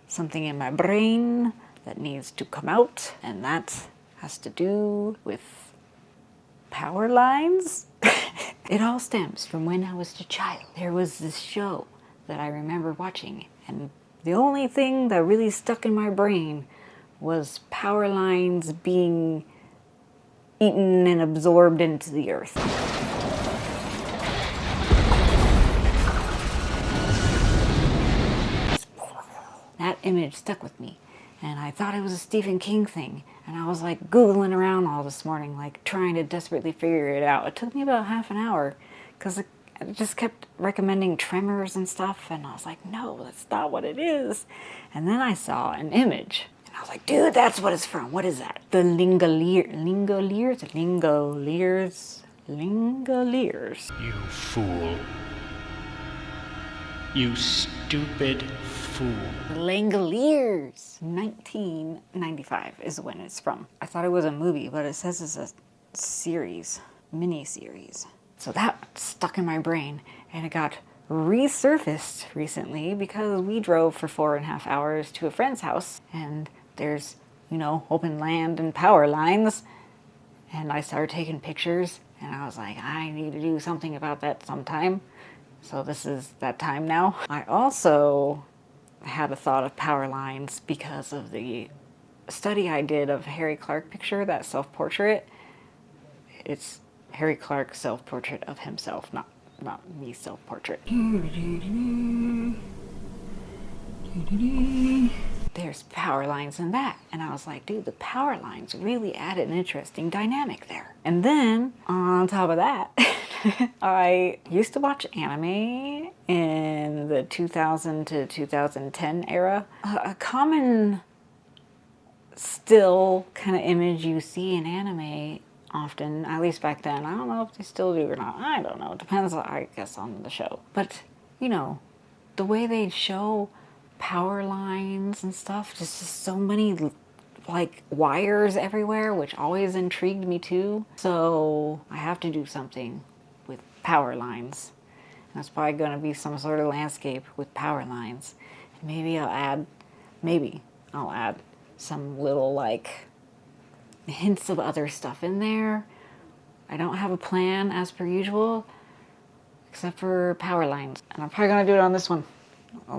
something in my brain that needs to come out, and that has to do with power lines. It all stems from when I was a child. There was this show that I remember watching, and the only thing that really stuck in my brain was power lines being eaten and absorbed into the earth. That image stuck with me, and I thought it was a Stephen King thing, and I was like Googling around all this morning, like trying to desperately figure it out. It took me about half an hour because it just kept recommending Tremors and stuff, and I was like, no, that's not what it is. And then I saw an image, and I was like, dude, that's what it's from. What is that? The Langoliers? You fool. You stupid fool. Langoliers. 1995 is when it's from. I thought it was a movie, but it says it's a series, mini-series. So that stuck in my brain, and it got resurfaced recently because we drove for 4.5 hours to a friend's house, and there's, open land and power lines, and I started taking pictures, and I was like, I need to do something about that sometime. So this is that time now. I also had a thought of power lines because of the study I did of Harry Clark picture, that self-portrait. It's Harry Clark's self-portrait of himself, not me self-portrait. There's power lines in that. And I was like, dude, the power lines really added an interesting dynamic there. And then, on top of that, I used to watch anime in the 2000 to 2010 era. A common still kind of image you see in anime often, at least back then, I don't know if they still do or not, I don't know, it depends, I guess, on the show. But, the way they show power lines and stuff, just so many like wires everywhere, which always intrigued me too. So I have to do something with power lines. And that's probably going to be some sort of landscape with power lines. And maybe I'll add some little like hints of other stuff in there. I don't have a plan as per usual, except for power lines. And I'm probably going to do it on this one.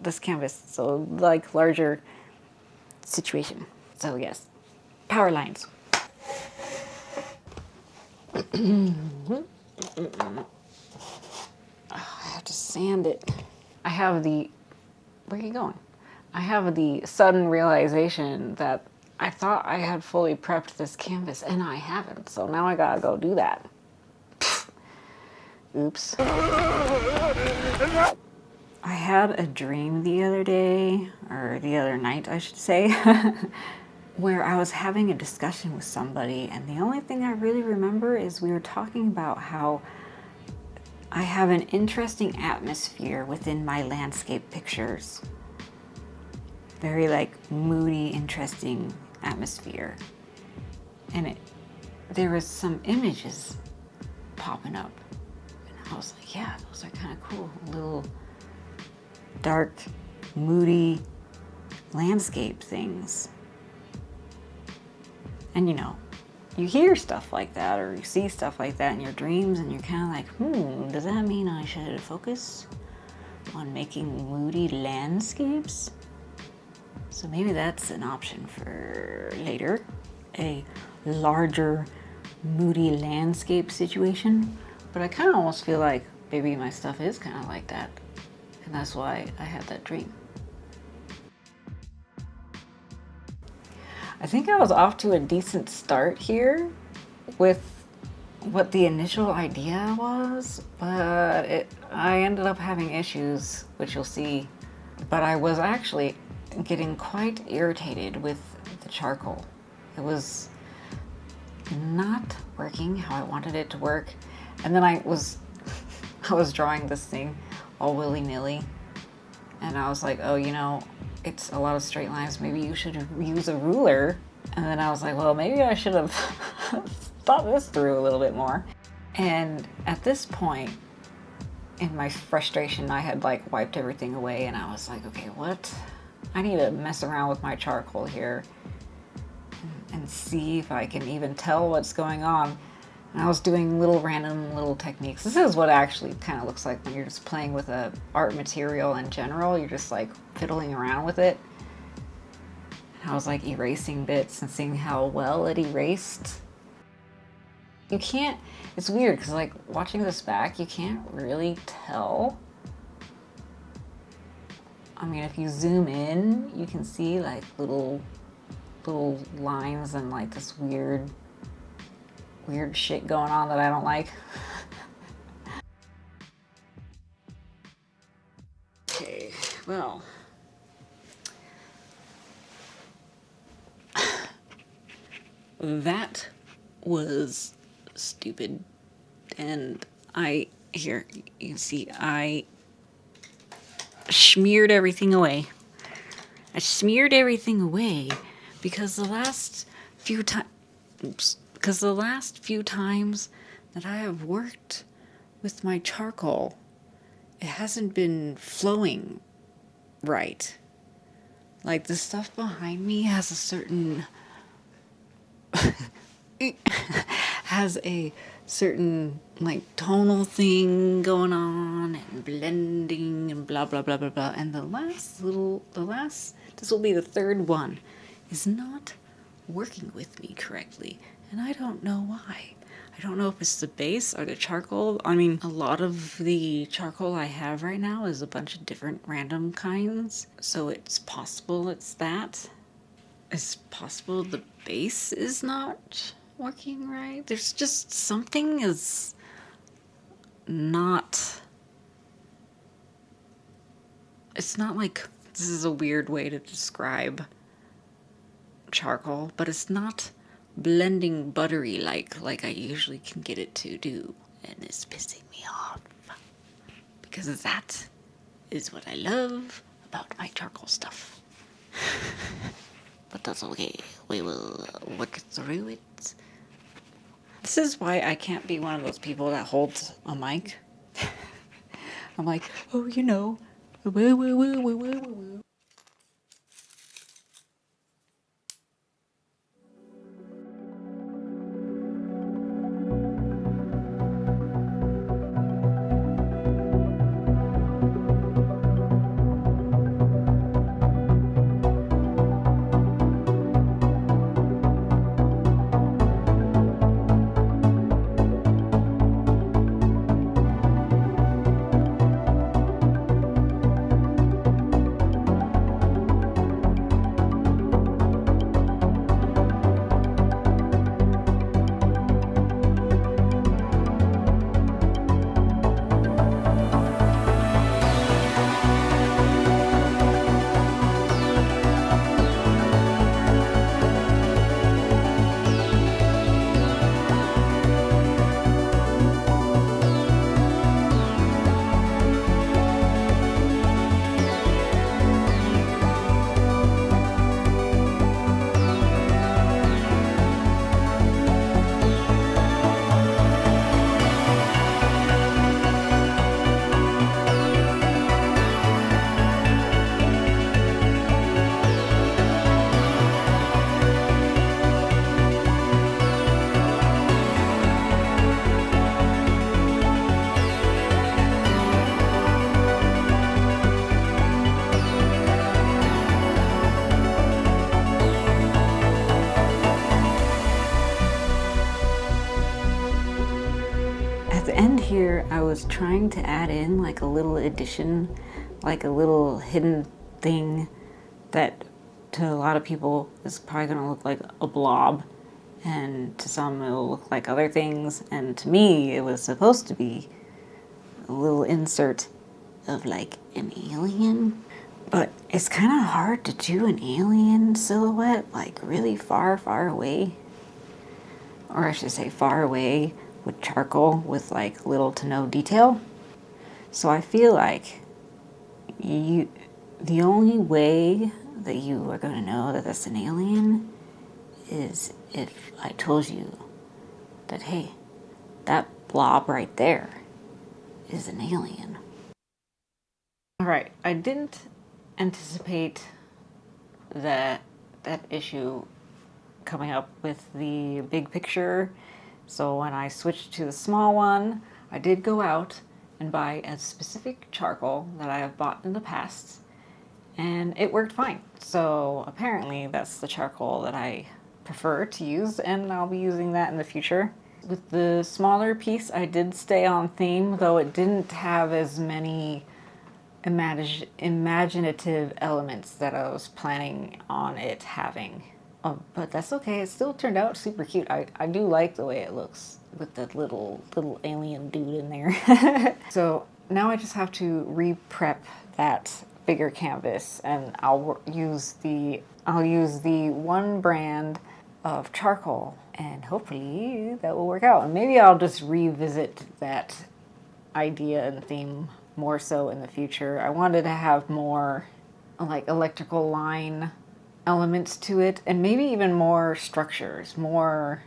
This canvas, so like larger situation. So yes, power lines. I have to sand it. Where are you going? I have the sudden realization that I thought I had fully prepped this canvas and I haven't, so now I gotta go do that. Oops. I had a dream the other day, or the other night, I should say, where I was having a discussion with somebody, and the only thing I really remember is we were talking about how I have an interesting atmosphere within my landscape pictures. Very like moody, interesting atmosphere. And there was some images popping up. And I was like, yeah, those are kind of cool. Little dark, moody landscape things. And you hear stuff like that, or you see stuff like that in your dreams, and you're kind of like, does that mean I should focus on making moody landscapes? So maybe that's an option for later, a larger, moody landscape situation. But I kind of almost feel like maybe my stuff is kind of like that. And that's why I had that dream. I think I was off to a decent start here with what the initial idea was, but I ended up having issues, which you'll see. But I was actually getting quite irritated with the charcoal. It was not working how I wanted it to work. And then I was drawing this thing all willy-nilly, and I was like, oh, it's a lot of straight lines, maybe you should use a ruler. And then I was like, well, maybe I should have thought this through a little bit more. And at this point, in my frustration, I had like wiped everything away, and I was like, okay, what I need to mess around with my charcoal here and see if I can even tell what's going on. And I was doing random little techniques. This is what it actually kind of looks like when you're just playing with a art material in general. You're just like fiddling around with it. And I was like erasing bits and seeing how well it erased. You can't, it's weird because like watching this back, you can't really tell. I mean, if you zoom in, you can see like little lines and like this weird shit going on that I don't like. Okay, well. That was stupid. And here, you can see, I smeared everything away. I smeared everything away because the last few times that I have worked with my charcoal, it hasn't been flowing right. Like the stuff behind me has a certain like tonal thing going on and blending and blah blah blah blah blah. And this will be the third one, is not working with me correctly, and I don't know why. I don't know if it's the base or the charcoal. I mean, a lot of the charcoal I have right now is a bunch of different random kinds, so it's possible it's that. It's possible the base is not working right. There's just something is not. It's not like, this is a weird way to describe charcoal, but it's not blending buttery like I usually can get it to do, and it's pissing me off because that is what I love about my charcoal stuff. But that's okay. We will work through it. This is why I can't be one of those people that holds a mic. I'm like, oh, you know, woo, woo, woo, woo, woo, woo. At the end here, I was trying to add in like a little addition, like a little hidden thing that to a lot of people is probably going to look like a blob, and to some it will look like other things, and to me it was supposed to be a little insert of like an alien. But it's kind of hard to do an alien silhouette like really far away, or I should say far away with charcoal with like little to no detail. So I feel like the only way that you are going to know that that's an alien is if I told you that, hey, that blob right there is an alien. All right, I didn't anticipate that issue coming up with the big picture. So when I switched to the small one, I did go out and buy a specific charcoal that I have bought in the past, and it worked fine. So apparently that's the charcoal that I prefer to use, and I'll be using that in the future. With the smaller piece, I did stay on theme, though it didn't have as many imaginative elements that I was planning on it having. But that's okay. It still turned out super cute. I do like the way it looks with the little alien dude in there. So now I just have to re-prep that bigger canvas, and I'll use the one brand of charcoal, and hopefully that will work out. And maybe I'll just revisit that idea and theme more so in the future. I wanted to have more like electrical line elements to it, and maybe even more structures, more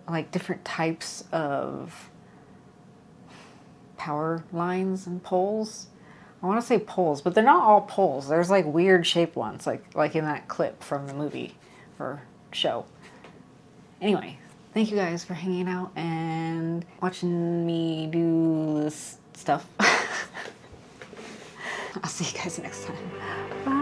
like different types of power lines and poles. I want to say poles, but they're not all poles. There's like weird shaped ones, like in that clip from the movie or show. Anyway, thank you guys for hanging out and watching me do this stuff. I'll see you guys next time. Bye.